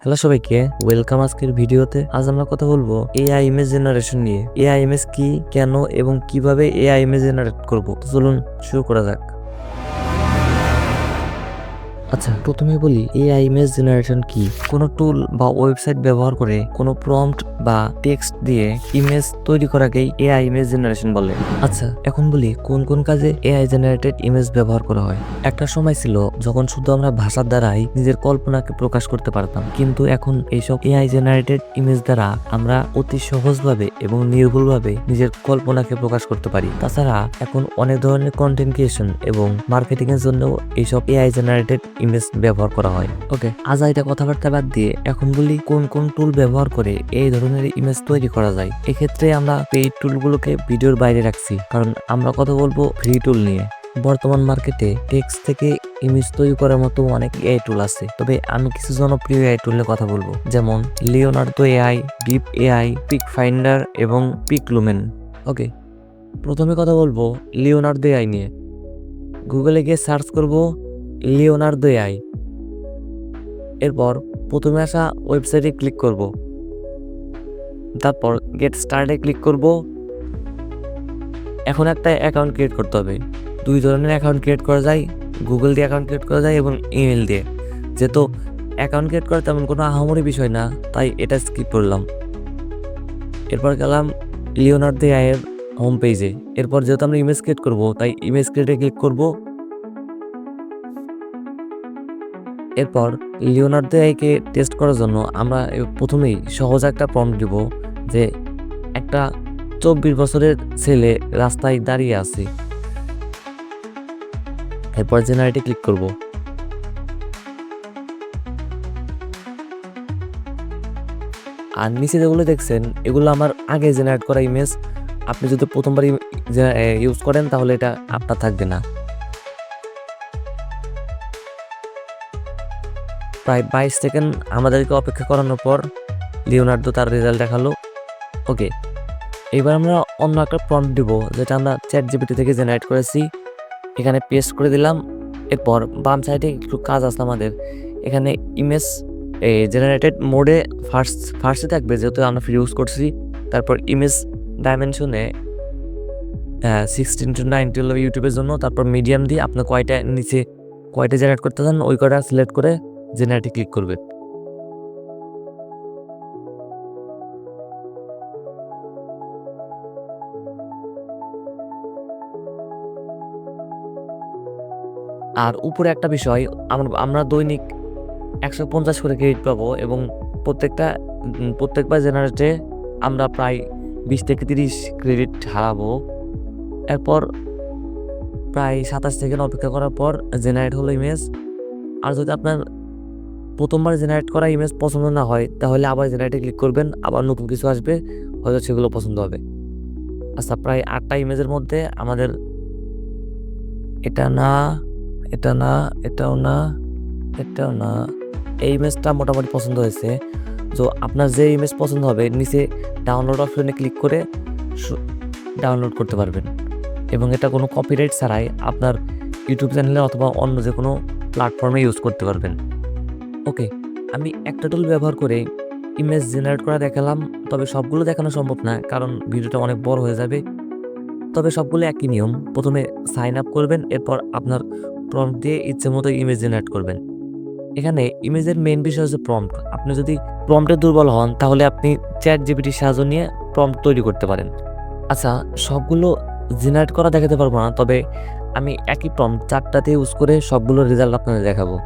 Hello সবাইকে, welcome আজকের ভিডিওতে। আজ আমরা কথা বলবো এআই ইমেজ জেনারেশন নিয়ে। এআই ইমেজ কি, কেন এবং কিভাবে এআই ইমেজ জেনারেট করব। চলুন শুরু করা যাক। আচ্ছা, প্রথমে বলি এআই ইমেজ জেনারেশন কি। কোনো টুল বা ওয়েবসাইট ব্যবহার করে কোনো প্রম্পট বা টেক্সট দিয়ে ইমেজ তৈরি করাকেই এআই ইমেজ জেনারেশন বলে। আচ্ছা, এখন বলি কোন কোন কাজে এআই জেনারেটেড ইমেজ ব্যবহার করা হয়। একটা সময় ছিল যখন শুধু আমরা ভাষার দ্বারাই নিজের কল্পনাকে প্রকাশ করতে পারতাম, কিন্তু এখন এইসব এআই জেনারেটেড ইমেজ দ্বারা আমরা অতি সহজভাবে এবং নির্ভুলভাবে নিজের কল্পনাকে প্রকাশ করতে পারি। তাছাড়া এখন অনেক ধরনের কন্টেন্ট ক্রিয়েশন এবং মার্কেটিং এর জন্য এইসব এআই জেনারেটেড ইমেজ ব্যবহার করা হয়। ওকে, আজ এটা কথাবার্তা বাদ দিয়ে এখন বলি কোন কোন টুল ব্যবহার করে এই ধরনের ইমেজ তৈরি করা যায়। এক্ষেত্রে আমরা পেইড টুলগুলোকে ভিডিওর বাইরে রাখছি, কারণ আমরা কথা বলবো ফ্রি টুল নিয়ে। বর্তমান মার্কেটে টেক্সট থেকে ইমেজ তৈরি করার মতো অনেক এআই টুল আছে, তবে আমি কিছু জনপ্রিয় এআই টুলের কথা বলবো, যেমন Leonardo AI, deep AI, pic finder এবং পিক লুমেন। ওকে, প্রথমে কথা বলবো লিওনার্দো এআই নিয়ে। গুগলে গিয়ে সার্চ করব লিওনার্দো এআই। এরপর প্রথমে আসা ওয়েবসাইটে ক্লিক করব, তারপর গেট স্টার্টে ক্লিক করব। এখন একটা অ্যাকাউন্ট ক্রিয়েট করতে হবে। দুই ধরনের অ্যাকাউন্ট ক্রিয়েট করা যায়, গুগল দিয়ে অ্যাকাউন্ট ক্রিয়েট করা যায় এবং ইমেল দিয়ে। যেহেতু অ্যাকাউন্ট ক্রিয়েট করা তেমন কোনো আহামরি বিষয় না, তাই এটা স্কিপ করলাম। এরপর গেলাম লিওনার্দো এআই এর হোম পেজে। এরপর যেহেতু আমরা ইমেজ ক্রিয়েট করব, তাই ইমেজ ক্রিয়েটে ক্লিক করব। এরপর লিওনার্দো এআইকে টেস্ট করার জন্য আমরা প্রথমেই সহজ একটা প্রম্পট দিব, যে একটা 24 বছরের ছেলে রাস্তায় দাঁড়িয়ে আছে। এরপর জেনারেটে ক্লিক করব। আর নিচে যেগুলো দেখছেন এগুলো আমার আগে জেনারেট করা ইমেজ। আপনি যদি প্রথমবার ইউজ করেন তাহলে এটা আপনার থাকবে না। প্রায় 22 সেকেন্ড আমাদেরকে অপেক্ষা করানোর পর লিওনার্দো তার রেজাল্ট দেখালো। ওকে, এবার আমরা অন্য একটা প্রম্পট দিব, যেটা আমরা চ্যাট জিপিটি থেকে জেনারেট করেছি। এখানে পেস্ট করে দিলাম। এরপর বাম সাইডে একটু কাজ আছে আমাদের। এখানে ইমেজ জেনারেটেড মোডে ফার্স্টে থাকবে, যেহেতু আমরা ফ্রি ইউজ করছি। তারপর ইমেজ ডাইমেনশনে 16:9 হলো ইউটিউবের জন্য। তারপর মিডিয়াম দিয়ে আপনার নিচে কয়টা জেনারেট করতে চান ওই কয়টা সিলেক্ট করে জেনারেটে ক্লিক করবেন। আর উপরে একটা বিষয়, আমরা দৈনিক 150 করে ক্রেডিট পাবো এবং প্রত্যেকবার জেনারেটে আমরা প্রায় 20 থেকে 30 ক্রেডিট হারাবো। এরপর প্রায় 27 সেকেন্ড অপেক্ষা করার পর জেনারেট হলো ইমেজ। আর যদি আপনার প্রথমবার জেনারেট করা ইমেজ পছন্দ না হয়, তাহলে আবার জেনারেটে ক্লিক করবেন, আবার নতুন কিছু আসবে, হয়তো সেগুলো পছন্দ হবে। আচ্ছা, প্রায় 8টা ইমেজের মধ্যে আমাদের এটা না, এটাও না, এটাও না, এই ইমেজটা মোটামুটি পছন্দ হয়েছে। তো আপনার যে ইমেজ পছন্দ হবে নিচে ডাউনলোড অপশনে ক্লিক করে ডাউনলোড করতে পারবেন, এবং এটা কোনো কপিরাইট ছাড়াই আপনার ইউটিউব চ্যানেলে অথবা অন্য যে কোনো প্ল্যাটফর্মে ইউজ করতে পারবেন। ওকে, আমি একটা টুল ব্যবহার করে ইমেজ জেনারেট করা দেখালাম, তবে সবগুলো দেখানো সম্ভব না, কারণ ভিডিওটা অনেক বড় হয়ে যাবে। তবে সবগুলো একই নিয়ম। প্রথমে সাইন আপ করবেন, এরপর আপনার প্রম্পট দিয়ে ইচ্ছে মতো ইমেজ জেনারেট করবেন। এখানে ইমেজের মেইন বিষয় হচ্ছে প্রম্পট। আপনি যদি প্রম্পটে দুর্বল হন, তাহলে আপনি চ্যাট জিপিটির সাহায্য নিয়ে প্রম্পট তৈরি করতে পারেন। আচ্ছা, সবগুলো জেনারেট করা দেখাতে পারবো না, তবে আমি একই প্রম্পট 4টাতে ইউজ করে সবগুলো রেজাল্ট আপনাদের দেখাবো।